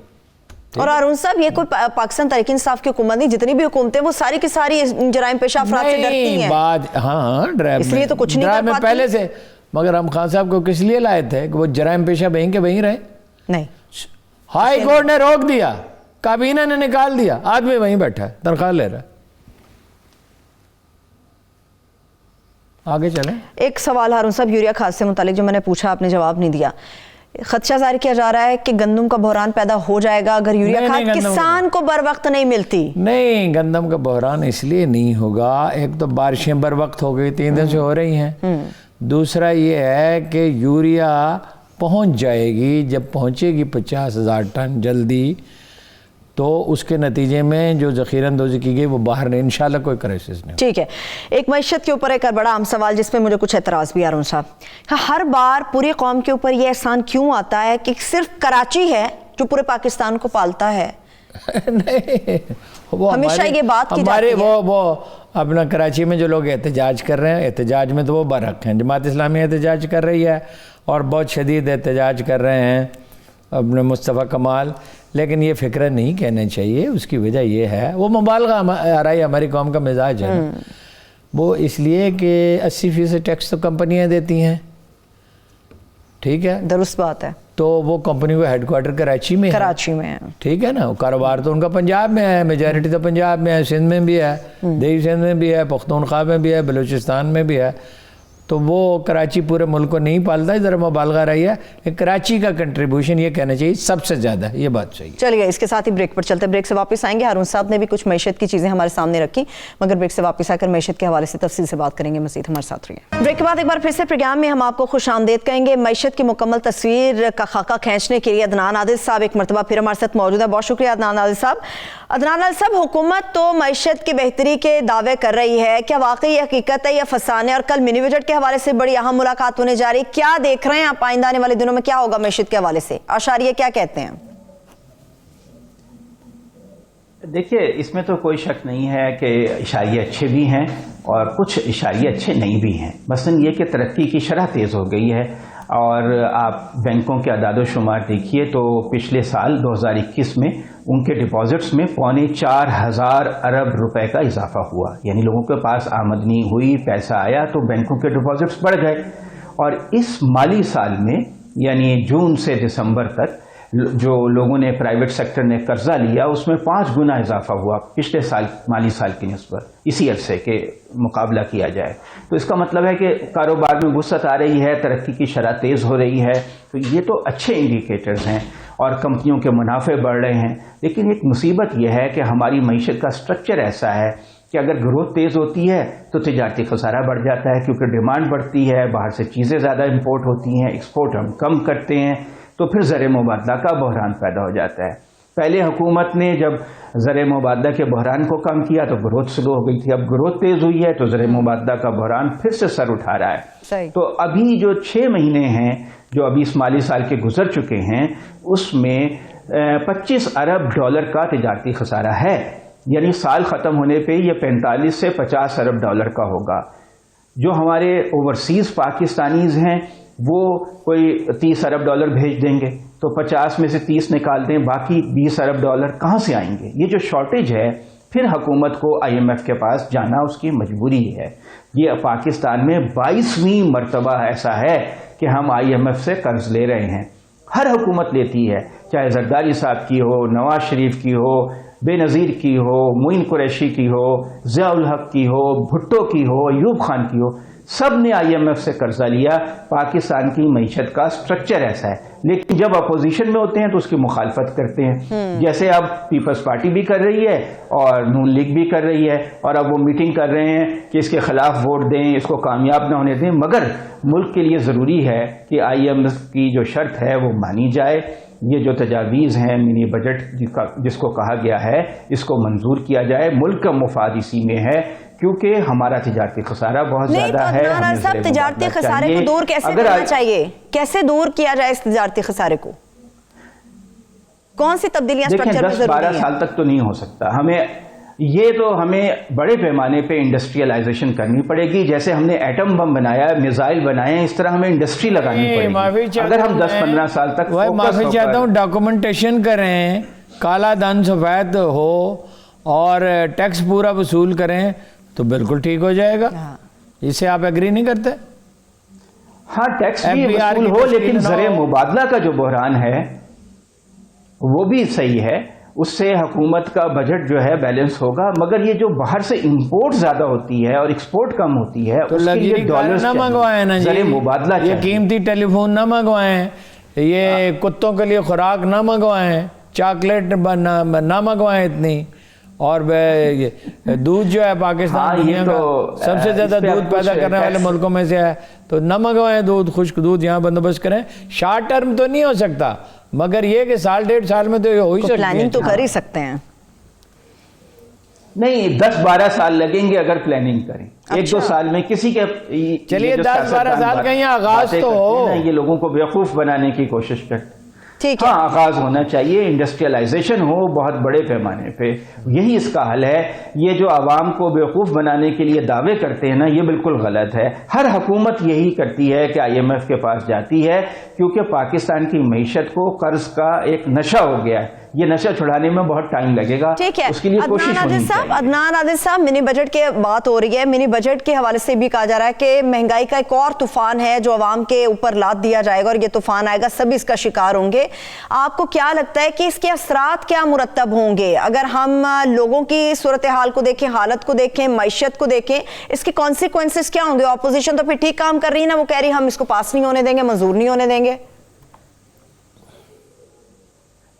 اور ہارون صاحب, یہ کوئی پاکستان تحریک انصاف کی حکومت نہیں, جتنی بھی حکومتیں وہ ساری کی ساری جرائم پیشہ افراد سے ڈرتی ہیں. ہاں ڈرائیو, اس لیے تو کچھ نہیں کر پاتی پہلے سے. مگر ہم خان صاحب کو کس لیے لائے تھے کہ وہ جرائم پیشہ وہیں کے وہیں رہے؟ نہیں, ہائی کورٹ نے روک دیا, کابینہ نے نکال دیا, آدمی وہیں بیٹھا ہے, تنخواہ لے رہا ہے. آگے چلیں. ایک سوال ہارون صاحب یوریا کھاد سے متعلق جو میں نے پوچھا, آپ نے جواب نہیں دیا. خدشہ ظاہر کیا جا رہا ہے کہ گندم کا بحران پیدا ہو جائے گا اگر یوریا کھاد کسان کو بر وقت نہیں ملتی. نہیں, گندم کا بحران اس لیے نہیں ہوگا, ایک تو بارشیں بر وقت ہو گئی, 3 دن سے ہو رہی ہیں. دوسرا یہ ہے کہ یوریا پہنچ جائے گی, جب پہنچے گی 50,000 ٹن جلدی, تو اس کے نتیجے میں جو ذخیرہ اندوزی کی گئی وہ باہر نہیں, انشاءاللہ کوئی کرائسس نہیں. ٹھیک ہے. ایک معیشت کے اوپر ایک بڑا عام سوال جس پہ مجھے کچھ اعتراض بھی ہارون صاحب, ہر بار پوری قوم کے اوپر یہ احسان کیوں آتا ہے کہ صرف کراچی ہے جو پورے پاکستان کو پالتا ہے؟ نہیں, وہ ہمیشہ یہ بات کی ہمارے جاتی ہے. وہ اپنا کراچی میں جو لوگ احتجاج کر رہے ہیں, احتجاج میں تو وہ برحق ہیں. جماعت اسلامی احتجاج کر رہی ہے اور بہت شدید احتجاج کر رہے ہیں اپنے مصطفیٰ کمال, لیکن یہ فکرہ نہیں کہنا چاہیے. اس کی وجہ یہ ہے, وہ مبالغہ آرائی ہماری قوم کا مزاج ہے, وہ اس لیے کہ 80% ٹیکس تو کمپنیاں دیتی ہیں, ٹھیک ہے, درست بات ہے. تو وہ کمپنی کو ہیڈ کوارٹر کراچی میں ہے, ٹھیک ہے نا. کاروبار تو ان کا پنجاب میں ہے, میجارٹی تو پنجاب میں ہے, سندھ میں بھی ہے, دیہی سندھ میں بھی ہے, پختونخوا میں بھی ہے, بلوچستان میں بھی ہے. تو وہ کراچی پورے ملک کو نہیں پالتا ہے, ذرا مبالغہ رہی ہے کہ کراچی کا کنٹریبیوشن یہ کہنا چاہیے سب سے زیادہ ہے, یہ بات صحیح ہے. چلیے اس کے ساتھ ہی بریک پر چلتے ہیں, بریک سے واپس آئیں گے. ہارون صاحب نے بھی کچھ معیشت کی چیزیں ہمارے سامنے رکھی, مگر بریک سے واپس آ کر معیشت کے حوالے سے تفصیل سے بات کریں گے. مزید ہمارے ساتھ رہیے. بریک کے بعد ایک بار پھر سے پروگرام میں ہم آپ کو خوش آمدید کہیں گے. معیشت کی مکمل تصویر کا خاکہ کھینچنے کے لیے عدنان عادل صاحب ایک مرتبہ پھر ہمارے ساتھ موجود ہے. بہت شکریہ عدنان عادل صاحب. عدنان عادل صاحب, حکومت تو معیشت کی بہتری کے دعوے کر رہی ہے, کیا واقعی حقیقت ہے یا فسانے؟ اور کل منی بجٹ کے حوالے سے بڑی اہم ملاقات ہونے جا رہی, کیا دیکھ رہے ہیں آپ آئندہ آنے والے دنوں میں کیا ہوگا معیشت کے حوالے سے؟ اشاریہ کیا کہتے ہیں؟ دیکھیے, اس میں تو کوئی شک نہیں ہے کہ اشاریے اچھے بھی ہیں اور کچھ اشاریے اچھے نہیں بھی ہیں. مثلاً یہ کہ ترقی کی شرح تیز ہو گئی ہے, اور آپ بینکوں کے اعداد و شمار دیکھیے تو پچھلے سال 2021 میں ان کے ڈپازٹس میں 4.25 ارب روپے کا اضافہ ہوا. یعنی لوگوں کے پاس آمدنی ہوئی, پیسہ آیا تو بینکوں کے ڈپازٹس بڑھ گئے. اور اس مالی سال میں یعنی جون سے دسمبر تک جو لوگوں نے پرائیویٹ سیکٹر نے قرضہ لیا اس میں 5 گنا اضافہ ہوا پچھلے سال مالی سال کی نسبت, اسی عرصے کے مقابلہ کیا جائے. تو اس کا مطلب ہے کہ کاروبار میں وسعت آ رہی ہے, ترقی کی شرح تیز ہو رہی ہے. تو یہ تو اچھے انڈیکیٹرز ہیں اور کمپنیوں کے منافع بڑھ رہے ہیں. لیکن ایک مصیبت یہ ہے کہ ہماری معیشت کا سٹرکچر ایسا ہے کہ اگر گروتھ تیز ہوتی ہے تو تجارتی خسارہ بڑھ جاتا ہے, کیونکہ ڈیمانڈ بڑھتی ہے, باہر سے چیزیں زیادہ امپورٹ ہوتی ہیں, ایکسپورٹ ہم کم کرتے ہیں, تو پھر زر مبادلہ کا بحران پیدا ہو جاتا ہے. پہلے حکومت نے جب زر مبادلہ کے بحران کو کم کیا تو گروتھ سلو ہو گئی تھی. اب گروتھ تیز ہوئی ہے تو زر مبادلہ کا بحران پھر سے سر اٹھا رہا ہے. تو ابھی جو 6 مہینے ہیں جو ابھی اس مالی سال کے گزر چکے ہیں اس میں 25 ارب ڈالر کا تجارتی خسارہ ہے. یعنی سال ختم ہونے پہ یہ 45 سے 50 ارب ڈالر کا ہوگا. جو ہمارے اوورسیز پاکستانیز ہیں وہ کوئی 30 ارب ڈالر بھیج دیں گے, تو 50 میں سے 30 نکال دیں, باقی 20 ارب ڈالر کہاں سے آئیں گے؟ یہ جو شارٹیج ہے پھر حکومت کو IMF کے پاس جانا اس کی مجبوری ہے. یہ پاکستان میں 22ویں مرتبہ ایسا ہے کہ ہم IMF سے قرض لے رہے ہیں. ہر حکومت لیتی ہے, چاہے زرداری صاحب کی ہو, نواز شریف کی ہو, بے نظیر کی ہو, معین قریشی کی ہو, ضیاء الحق کی ہو, بھٹو کی ہو, ایوب خان کی ہو, سب نے IMF سے قرضہ لیا. پاکستان کی معیشت کا سٹرکچر ایسا ہے. لیکن جب اپوزیشن میں ہوتے ہیں تو اس کی مخالفت کرتے ہیں, جیسے اب پیپلز پارٹی بھی کر رہی ہے اور نون لیگ بھی کر رہی ہے, اور اب وہ میٹنگ کر رہے ہیں کہ اس کے خلاف ووٹ دیں, اس کو کامیاب نہ ہونے دیں. مگر ملک کے لیے ضروری ہے کہ IMF کی جو شرط ہے وہ مانی جائے. یہ جو تجاویز ہیں منی بجٹ جس کو کہا گیا ہے اس کو منظور کیا جائے. ملک کا مفاد اسی میں ہے کیونکہ ہمارا تجارتی خسارہ بہت زیادہ ہے. صاحب تجارتی خسارے کو دور کیسے کرنا چاہیے, کیسے دور کیا جائے اس تجارتی خسارے کو؟ کون سی تبدیلیاں سٹرکچر میں ضروری ہیں؟ 10-12 سال تک تو نہیں ہو سکتا. ہمیں بڑے پیمانے پہ انڈسٹریلائزیشن کرنی پڑے گی. جیسے ہم نے ایٹم بم بنایا, میزائل بنائے, اس طرح ہمیں انڈسٹری لگانی پڑے گی. اگر ہم 10-15 سال تک معافی چاہتا ہوں, ڈاکومنٹیشن کریں, کالا دھن سفید ہو اور ٹیکس پورا وصول کریں تو بالکل ٹھیک ہو جائے گا. اس سے آپ ایگری نہیں کرتے؟ ہاں ٹیکس بھی وصول ہو, لیکن زر مبادلہ کا جو بحران ہے وہ بھی صحیح ہے. اس سے حکومت کا بجٹ جو ہے بیلنس ہوگا. مگر یہ جو باہر سے امپورٹ زیادہ ہوتی ہے اور ایکسپورٹ کم ہوتی ہے, تو لگژری کار نہ منگوائیں نا جی, مبادلہ یہ قیمتی ٹیلی فون نہ منگوائیں, یہ کتوں کے لیے خوراک نہ منگوائیں, چاکلیٹ نہ منگوائیں اتنی, اور دودھ جو ہے پاکستان دنیا کا سب سے زیادہ دودھ پیدا کرنے والے ملکوں میں سے ہے, تو نہ منگوائیں دودھ, خشک دودھ یہاں بندوبست کریں. شارٹ ٹرم تو نہیں ہو سکتا, مگر یہ کہ 1.5 سال میں تو یہ ہو ہی سکتی ہے. پلاننگ تو کر ہی سکتے ہیں. نہیں, 10-12 سال لگیں گے اگر پلاننگ کریں. 1-2 سال میں کسی کے چلیے 10-12 سال کا یہاں آغاز تو ہو. یہ لوگوں کو بیوقوف بنانے کی کوشش کرتے. ٹھیک ہے, ہاں آغاز ہونا چاہیے, انڈسٹریلائزیشن ہو بہت بڑے پیمانے پہ, یہی اس کا حل ہے. یہ جو عوام کو بیوقوف بنانے کے لیے دعوے کرتے ہیں نا, یہ بالکل غلط ہے. ہر حکومت یہی کرتی ہے کہ IMF کے پاس جاتی ہے, کیونکہ پاکستان کی معیشت کو قرض کا ایک نشہ ہو گیا ہے. یہ نشہ چھڑانے میں بہت ٹائم لگے گا. ٹھیک ہے, اس کے لیے کوشش ہونی چاہیے. عدنان عادل صاحب, منی بجٹ کے بات ہو رہی ہے. منی بجٹ کے حوالے سے بھی کہا جا رہا ہے کہ مہنگائی کا ایک اور طوفان ہے جو عوام کے اوپر لاد دیا جائے گا, اور یہ طوفان آئے گا, سب اس کا شکار ہوں گے. آپ کو کیا لگتا ہے کہ اس کے اثرات کیا مرتب ہوں گے؟ اگر ہم لوگوں کی صورتحال کو دیکھیں, حالت کو دیکھیں, معیشت کو دیکھیں, اس کے کانسیکوینسز کیا ہوں گے؟ اپوزیشن تو پھر ٹھیک کام کر رہی ہے نا, وہ کہہ رہی ہے ہم اس کو پاس نہیں ہونے دیں گے, منظور نہیں ہونے دیں گے.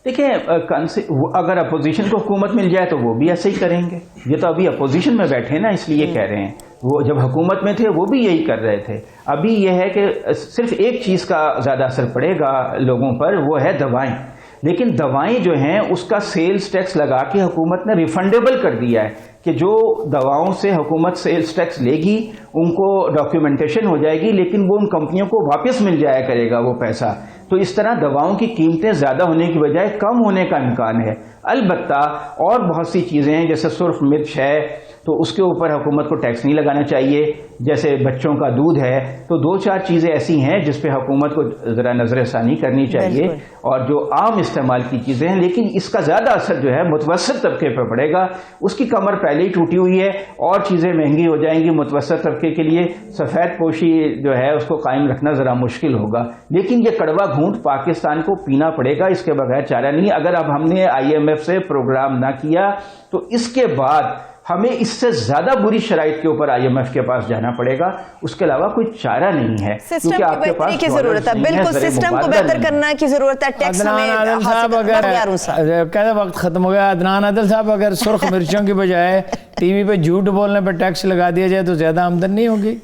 دیکھیں, اگر اپوزیشن کو حکومت مل جائے تو وہ بھی ایسے ہی کریں گے. یہ تو ابھی اپوزیشن میں بیٹھے ہیں نا, اس لیے کہہ رہے ہیں. وہ جب حکومت میں تھے وہ بھی یہی کر رہے تھے. ابھی یہ ہے کہ صرف ایک چیز کا زیادہ اثر پڑے گا لوگوں پر, وہ ہے دوائیں. لیکن دوائیں جو ہیں اس کا سیلز ٹیکس لگا کے حکومت نے ریفنڈیبل کر دیا ہے کہ جو دواؤں سے حکومت سیلز ٹیکس لے گی ان کو ڈاکیومنٹیشن ہو جائے گی, لیکن وہ ان کمپنیوں کو واپس مل جایا کرے گا وہ پیسہ. تو اس طرح دواؤں کی قیمتیں زیادہ ہونے کی بجائے کم ہونے کا امکان ہے. البتہ اور بہت سی چیزیں ہیں جیسے سرخ مرچ ہے تو اس کے اوپر حکومت کو ٹیکس نہیں لگانا چاہیے. جیسے بچوں کا دودھ ہے تو 2-4 چیزیں ایسی ہیں جس پہ حکومت کو ذرا نظر ثانی کرنی چاہیے اور جو عام استعمال کی چیزیں ہیں. لیکن اس کا زیادہ اثر جو ہے متوسط طبقے پہ پڑے گا. اس کی کمر پہلے ہی ٹوٹی ہوئی ہے اور چیزیں مہنگی ہو جائیں گی. متوسط طبقے کے لیے سفید پوشی جو ہے اس کو قائم رکھنا ذرا مشکل ہوگا. لیکن یہ کڑوا گھونٹ پاکستان کو پینا پڑے گا, اس کے بغیر چارہ نہیں. اگر اب ہم نے IMF سے پروگرام نہ کیا تو اس کے بعد ہمیں اس سے زیادہ بری شرائط کے اوپر IMF کے پاس جانا پڑے گا. اس کے علاوہ کوئی چارہ نہیں ہے. سسٹم کی بہتری کی ضرورت ہے, بالکل سسٹم کو بہتر کرنا کی ضرورت ہے. ٹیکس عدنان عادل صاحب کہتے وقت ختم ہو گیا. عدنان عادل صاحب اگر سرخ مرچوں کی بجائے ٹی وی پہ جھوٹ بولنے پہ ٹیکس لگا دیا جائے تو زیادہ آمدن نہیں ہوگی,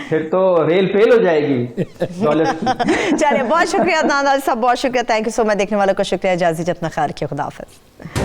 پھر تو ریل فیل ہو جائے گی دولت. چلیے بہت شکریہ عدنان عادل صاحب, بہت شکریہ. تھینک یو سو مچ. دیکھنے والوں کو شکریہ. اجازت اپنا خیال رکھیے. خدا حافظ.